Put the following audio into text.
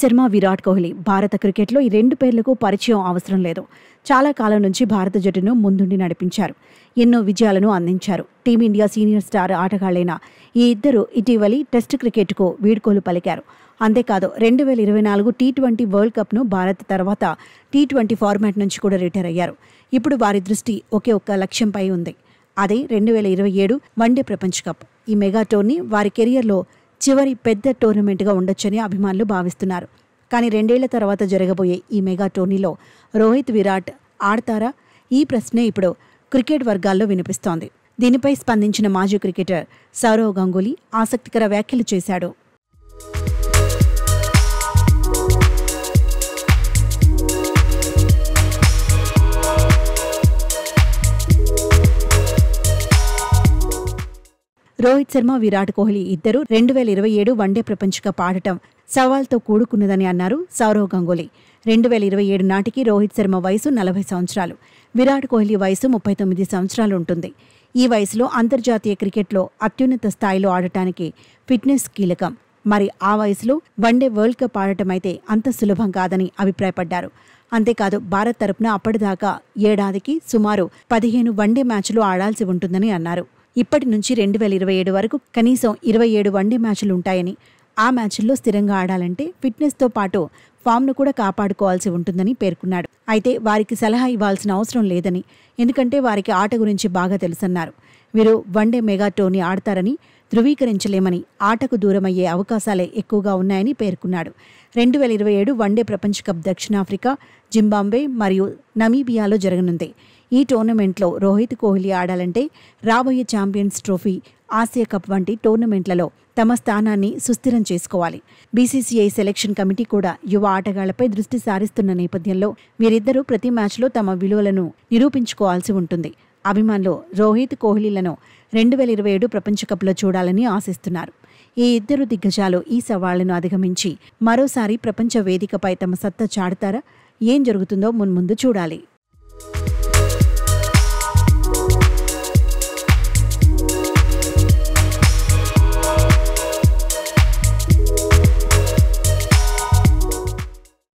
రోహిత్ శర్మ, విరాట్ కోహ్లీ భారత క్రికెట్లో ఈ రెండు పేర్లకు పరిచయం అవసరం లేదు. చాలా కాలం నుంచి భారత జట్టును ముందుండి నడిపించారు. ఎన్నో విజయాలను అందించారు. టీమిండియా సీనియర్ స్టార్ ఆటగాళ్లైన ఈ ఇద్దరు ఇటీవలి టెస్ట్ క్రికెట్కు వీడ్కోలు పలికారు. అంతేకాదు 2024 టీ20 వరల్డ్ కప్ను భారత్ తర్వాత టీ20 ఫార్మాట్ నుంచి కూడా రిటైర్ అయ్యారు. ఇప్పుడు వారి దృష్టి ఒకే ఒక్క లక్ష్యంపై ఉంది. అదే 2027 వన్డే ప్రపంచ కప్. ఈ మెగా టోర్నీ వారి కెరియర్లో చివరి పెద్ద టోర్నమెంట్గా ఉండొచ్చని అభిమానులు భావిస్తున్నారు. కానీ 2 ఏళ్ల తర్వాత జరగబోయే ఈ మెగా టోర్నీలో రోహిత్, విరాట్ ఆడతారా? ఈ ప్రశ్నే ఇప్పుడు క్రికెట్ వర్గాల్లో వినిపిస్తోంది. దీనిపై స్పందించిన మాజీ క్రికెటర్ సౌరవ్ గంగూలీ ఆసక్తికర వ్యాఖ్యలు చేశాడు. రోహిత్ శర్మ, విరాట్ కోహ్లీ ఇద్దరు 2027 వన్డే ప్రపంచ కప్ ఆడటం సవాల్తో కూడుకున్నదని అన్నారు సౌరవ్ గంగూలీ. 2027 నాటికి రోహిత్ శర్మ వయసు 40 సంవత్సరాలు, విరాట్ కోహ్లీ వయసు 39 సంవత్సరాలు ఉంటుంది. ఈ వయసులో అంతర్జాతీయ క్రికెట్లో అత్యున్నత స్థాయిలో ఆడటానికి ఫిట్నెస్ కీలకం. మరి ఆ వయసులో వన్డే వరల్డ్ కప్ ఆడటం అయితే అంత సులభం కాదని అభిప్రాయపడ్డారు. అంతేకాదు భారత్ తరపున అప్పటిదాకా ఏడాదికి సుమారు 15 వన్డే మ్యాచ్లు ఆడాల్సి ఉంటుందని అన్నారు. ఇప్పటి నుంచి 2027 వరకు కనీసం 27 వన్డే మ్యాచ్లు ఉంటాయని, ఆ మ్యాచ్ల్లో స్థిరంగా ఆడాలంటే ఫిట్నెస్తో పాటు ఫామ్ను కూడా కాపాడుకోవాల్సి ఉంటుందని పేర్కొన్నాడు. అయితే వారికి సలహా ఇవ్వాల్సిన అవసరం లేదని, ఎందుకంటే వారికి ఆట గురించి బాగా తెలుసన్నారు. వీరు వన్డే మెగా టోర్నీ ఆడతారని ధృవీకరించలేమని, ఆటకు దూరమయ్యే అవకాశాలే ఎక్కువగా ఉన్నాయని పేర్కొన్నాడు. 2027 వన్డే ప్రపంచ కప్ దక్షిణాఫ్రికా, జింబాబ్వే మరియు నమీబియాలో జరగనుంది. ఈ టోర్నమెంట్లో రోహిత్, కోహ్లీ ఆడాలంటే రాబోయే ఛాంపియన్స్ ట్రోఫీ, ఆసియా కప్ వంటి టోర్నమెంట్లలో తమ స్థానాన్ని సుస్థిరం చేసుకోవాలి. బీసీసీఐ సెలక్షన్ కమిటీ కూడా యువ ఆటగాళ్లపై దృష్టి సారిస్తున్న నేపథ్యంలో వీరిద్దరూ ప్రతి మ్యాచ్లో తమ విలువలను నిరూపించుకోవాల్సి ఉంటుంది. అభిమానులు రోహిత్, కోహ్లీలను 2027 ప్రపంచ కప్లో చూడాలని ఆశిస్తున్నారు. ఈ ఇద్దరు దిగ్గజాలు ఈ సవాళ్లను అధిగమించి మరోసారి ప్రపంచ వేదికపై తమ సత్తా చాటుతారా? ఏం జరుగుతుందో మున్ముందు చూడాలి.